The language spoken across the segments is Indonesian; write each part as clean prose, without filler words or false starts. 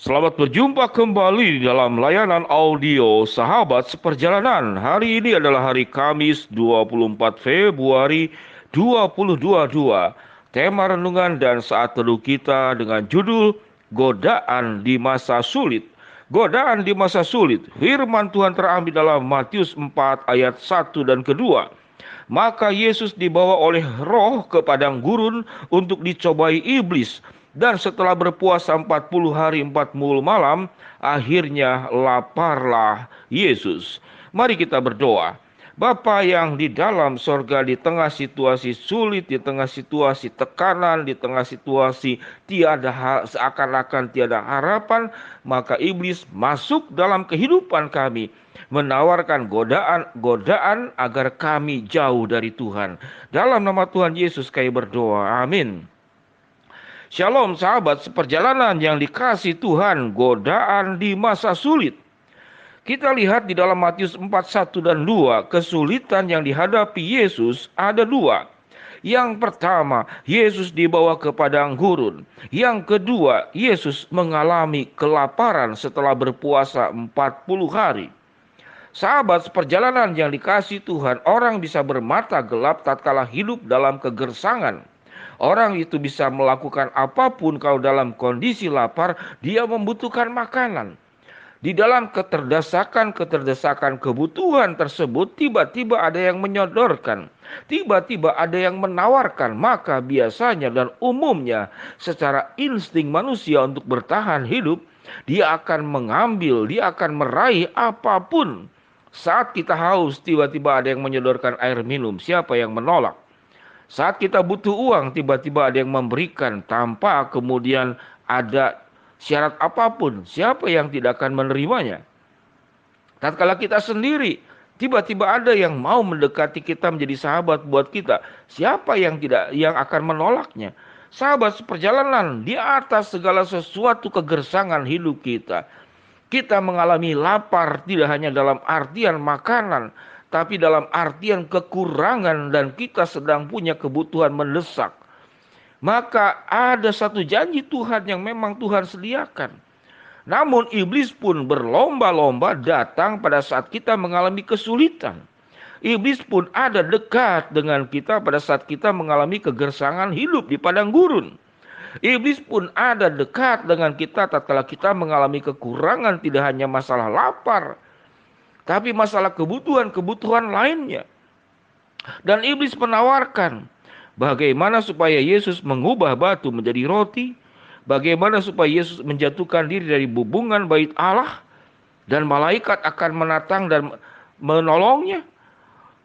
Selamat berjumpa kembali di dalam layanan audio Sahabat Seperjalanan. Hari ini adalah hari Kamis 24 Februari 2022. Tema renungan dan saat teduh kita dengan judul Godaan di Masa Sulit. Godaan di masa sulit. Firman Tuhan terambil dalam Matius 4 ayat 1 dan kedua. Maka Yesus dibawa oleh Roh ke padang gurun untuk dicobai iblis. Dan setelah berpuasa 40 hari 40 malam, akhirnya laparlah Yesus. Mari kita berdoa. Bapa yang di dalam sorga, di tengah situasi sulit, di tengah situasi tekanan, di tengah situasi seakan-akan tiada harapan, maka iblis masuk dalam kehidupan kami, menawarkan godaan agar kami jauh dari Tuhan. Dalam nama Tuhan Yesus kami berdoa, amin. Shalom sahabat seperjalanan yang dikasihi Tuhan, godaan di masa sulit. Kita lihat di dalam Matius 4, 1 dan 2, kesulitan yang dihadapi Yesus ada dua. Yang pertama, Yesus dibawa ke padang gurun. Yang kedua, Yesus mengalami kelaparan setelah berpuasa 40 hari. Sahabat seperjalanan yang dikasihi Tuhan, orang bisa bermata gelap tatkala hidup dalam kegersangan. Orang itu bisa melakukan apapun kalau dalam kondisi lapar, dia membutuhkan makanan. Di dalam keterdesakan kebutuhan tersebut, tiba-tiba ada yang menyodorkan, tiba-tiba ada yang menawarkan, maka biasanya dan umumnya secara insting manusia untuk bertahan hidup, dia akan mengambil, dia akan meraih apapun. Saat kita haus, tiba-tiba ada yang menyodorkan air minum, siapa yang menolak? Saat kita butuh uang, tiba-tiba ada yang memberikan tanpa kemudian ada syarat apapun, siapa yang tidak akan menerimanya? Tatkala kita sendiri, tiba-tiba ada yang mau mendekati kita menjadi sahabat buat kita, siapa yang akan menolaknya? Sahabat seperjalanan, di atas segala sesuatu kegersangan hidup kita, kita mengalami lapar tidak hanya dalam artian makanan, tapi dalam artian kekurangan dan kita sedang punya kebutuhan mendesak. Maka ada satu janji Tuhan yang memang Tuhan sediakan. Namun iblis pun berlomba-lomba datang pada saat kita mengalami kesulitan. Iblis pun ada dekat dengan kita pada saat kita mengalami kegersangan hidup di padang gurun. Iblis pun ada dekat dengan kita tatkala kita mengalami kekurangan, tidak hanya masalah lapar, tapi masalah kebutuhan-kebutuhan lainnya. Dan iblis menawarkan bagaimana supaya Yesus mengubah batu menjadi roti, bagaimana supaya Yesus menjatuhkan diri dari bubungan bait Allah, dan malaikat akan menatang dan menolongnya.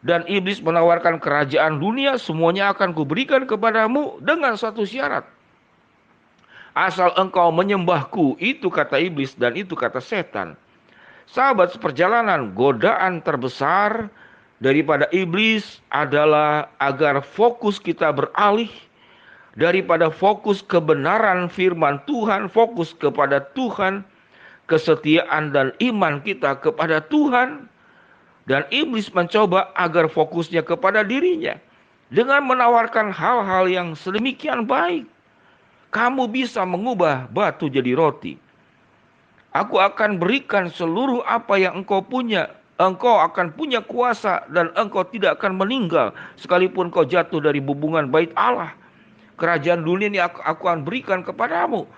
Dan iblis menawarkan kerajaan dunia, semuanya akan kuberikan kepadamu dengan satu syarat. Asal engkau menyembahku, itu kata iblis dan itu kata setan. Sahabat seperjalanan, godaan terbesar daripada iblis adalah agar fokus kita beralih daripada fokus kebenaran firman Tuhan, fokus kepada Tuhan, kesetiaan dan iman kita kepada Tuhan. Dan iblis mencoba agar fokusnya kepada dirinya dengan menawarkan hal-hal yang sedemikian baik. Kamu bisa mengubah batu jadi roti. Aku akan berikan seluruh apa yang engkau punya. Engkau akan punya kuasa dan engkau tidak akan meninggal sekalipun kau jatuh dari bubungan bait Allah. Kerajaan dunia ini aku akan berikan kepadamu.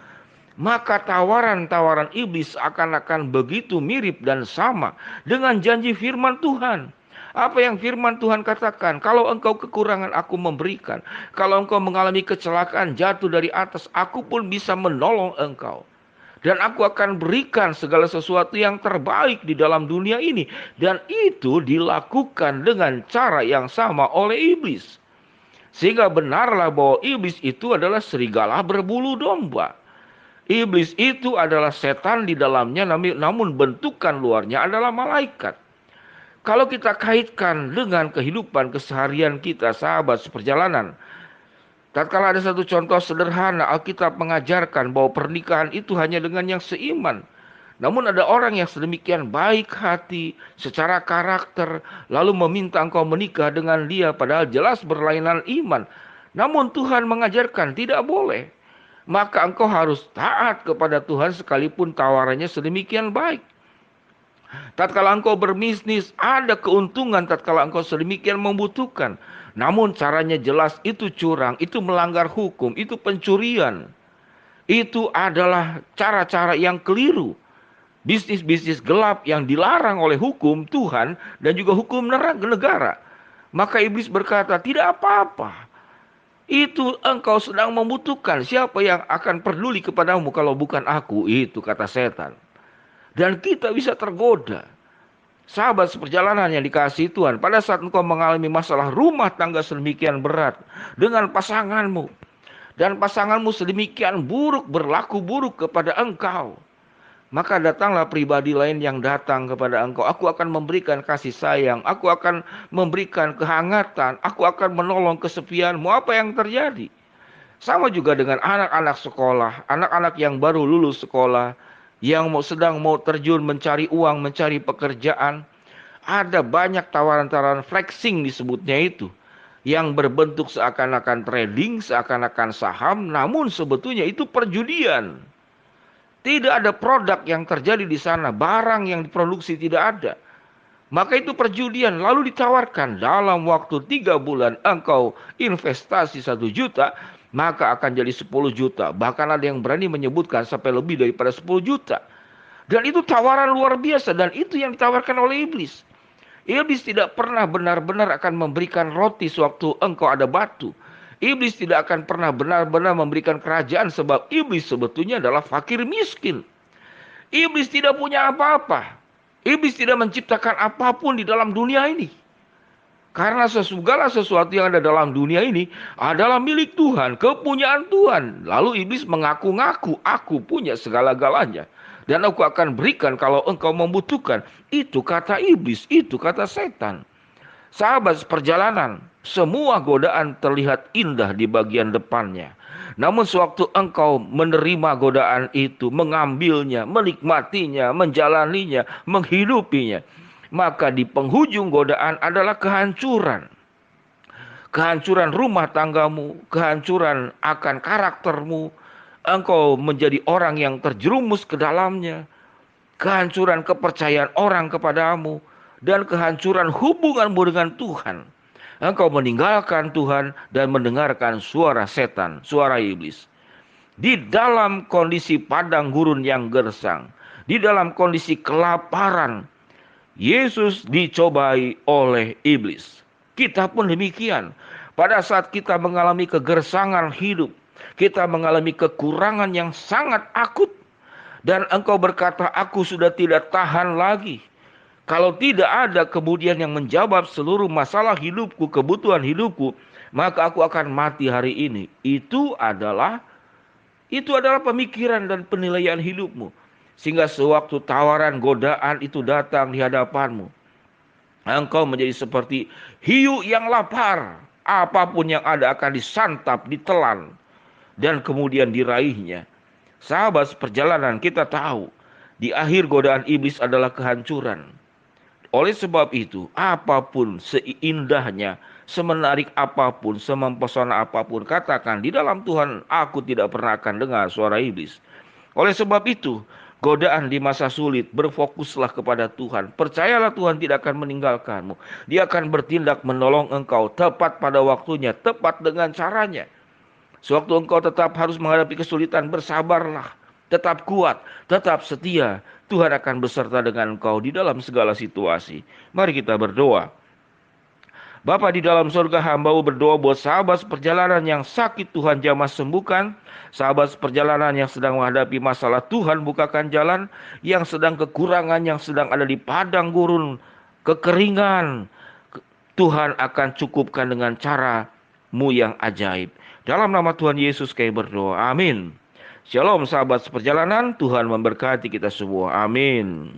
Maka tawaran-tawaran iblis akan begitu mirip dan sama dengan janji firman Tuhan. Apa yang firman Tuhan katakan? Kalau engkau kekurangan, aku memberikan. Kalau engkau mengalami kecelakaan, jatuh dari atas, aku pun bisa menolong engkau. Dan aku akan berikan segala sesuatu yang terbaik di dalam dunia ini. Dan itu dilakukan dengan cara yang sama oleh iblis. Sehingga benarlah bahwa iblis itu adalah serigala berbulu domba. Iblis itu adalah setan di dalamnya, namun bentukan luarnya adalah malaikat. Kalau kita kaitkan dengan kehidupan keseharian kita, sahabat seperjalanan, tatkala ada satu contoh sederhana, Alkitab mengajarkan bahwa pernikahan itu hanya dengan yang seiman. Namun ada orang yang sedemikian baik hati, secara karakter, lalu meminta engkau menikah dengan dia, padahal jelas berlainan iman. Namun Tuhan mengajarkan tidak boleh. maka engkau harus taat kepada Tuhan sekalipun tawarannya sedemikian baik. Tatkala engkau berbisnis, ada keuntungan tatkala engkau sedemikian membutuhkan. Namun caranya jelas itu curang, itu melanggar hukum, itu pencurian. Itu adalah cara-cara yang keliru. Bisnis-bisnis gelap yang dilarang oleh hukum Tuhan dan juga hukum negara. Maka iblis berkata, tidak apa-apa. Itu engkau sedang membutuhkan. Siapa yang akan peduli kepadamu kalau bukan aku? Itu kata setan. Dan kita bisa tergoda. Sahabat seperjalanan yang dikasihi Tuhan, pada saat engkau mengalami masalah rumah tangga sedemikian berat dengan pasanganmu, dan pasanganmu sedemikian buruk, berlaku buruk kepada engkau, maka datanglah pribadi lain yang datang kepada engkau. Aku akan memberikan kasih sayang, aku akan memberikan kehangatan, aku akan menolong kesepianmu. Apa yang terjadi? Sama juga dengan anak-anak sekolah, anak-anak yang baru lulus sekolah, yang sedang mau terjun mencari uang, mencari pekerjaan. Ada banyak tawaran-tawaran flexing disebutnya itu, yang berbentuk seakan-akan trading, seakan-akan saham, namun sebetulnya itu perjudian. Tidak ada produk yang terjadi di sana, barang yang diproduksi tidak ada. Maka itu perjudian, lalu ditawarkan dalam waktu 3 bulan engkau investasi 1 juta, maka akan jadi 10 juta. Bahkan ada yang berani menyebutkan sampai lebih daripada 10 juta. Dan itu tawaran luar biasa, dan itu yang ditawarkan oleh iblis. Iblis tidak pernah benar-benar akan memberikan roti sewaktu engkau ada batu. Iblis tidak akan pernah benar-benar memberikan kerajaan, sebab iblis sebetulnya adalah fakir miskin. Iblis tidak punya apa-apa. Iblis tidak menciptakan apapun di dalam dunia ini. Karena segala sesuatu yang ada dalam dunia ini adalah milik Tuhan, kepunyaan Tuhan. Lalu iblis mengaku-ngaku, aku punya segala-galanya. Dan aku akan berikan kalau engkau membutuhkan. Itu kata iblis, itu kata setan. Sahabat seperjalanan, semua godaan terlihat indah di bagian depannya. Namun sewaktu engkau menerima godaan itu, mengambilnya, menikmatinya, menjalaninya, menghidupinya, maka di penghujung godaan adalah kehancuran. Kehancuran rumah tanggamu, kehancuran akan karaktermu, engkau menjadi orang yang terjerumus ke dalamnya, kehancuran kepercayaan orang kepadamu, dan kehancuran hubunganmu dengan Tuhan. Engkau meninggalkan Tuhan dan mendengarkan suara setan, suara iblis. Di dalam kondisi padang gurun yang gersang, di dalam kondisi kelaparan, Yesus dicobai oleh iblis. Kita pun demikian. Pada saat kita mengalami kegersangan hidup, kita mengalami kekurangan yang sangat akut, dan engkau berkata, aku sudah tidak tahan lagi. Kalau tidak ada kemudian yang menjawab seluruh masalah hidupku, kebutuhan hidupku, maka aku akan mati hari ini. Itu adalah pemikiran dan penilaian hidupmu. Sehingga sewaktu tawaran godaan itu datang di hadapanmu, engkau menjadi seperti hiu yang lapar. Apapun yang ada akan disantap, ditelan, dan kemudian diraihnya. Sahabat seperjalanan, kita tahu di akhir godaan iblis adalah kehancuran. Oleh sebab itu, apapun seindahnya, semenarik apapun, semempesona apapun, katakan di dalam Tuhan aku tidak pernah akan dengar suara iblis. Oleh sebab itu, godaan di masa sulit, berfokuslah kepada Tuhan. Percayalah Tuhan tidak akan meninggalkanmu. Dia akan bertindak menolong engkau tepat pada waktunya, tepat dengan caranya. Sewaktu engkau tetap harus menghadapi kesulitan, bersabarlah, tetap kuat, tetap setia. Tuhan akan beserta dengan engkau di dalam segala situasi. Mari kita berdoa. Bapa di dalam surga, hamba-Mu berdoa buat sahabat seperjalanan yang sakit, Tuhan jamah sembuhkan. Sahabat seperjalanan yang sedang menghadapi masalah, Tuhan bukakan jalan. Yang sedang kekurangan, yang sedang ada di padang gurun, kekeringan, Tuhan akan cukupkan dengan cara-Mu yang ajaib. Dalam nama Tuhan Yesus kami berdoa. Amin. Shalom sahabat seperjalanan, Tuhan memberkati kita semua. Amin.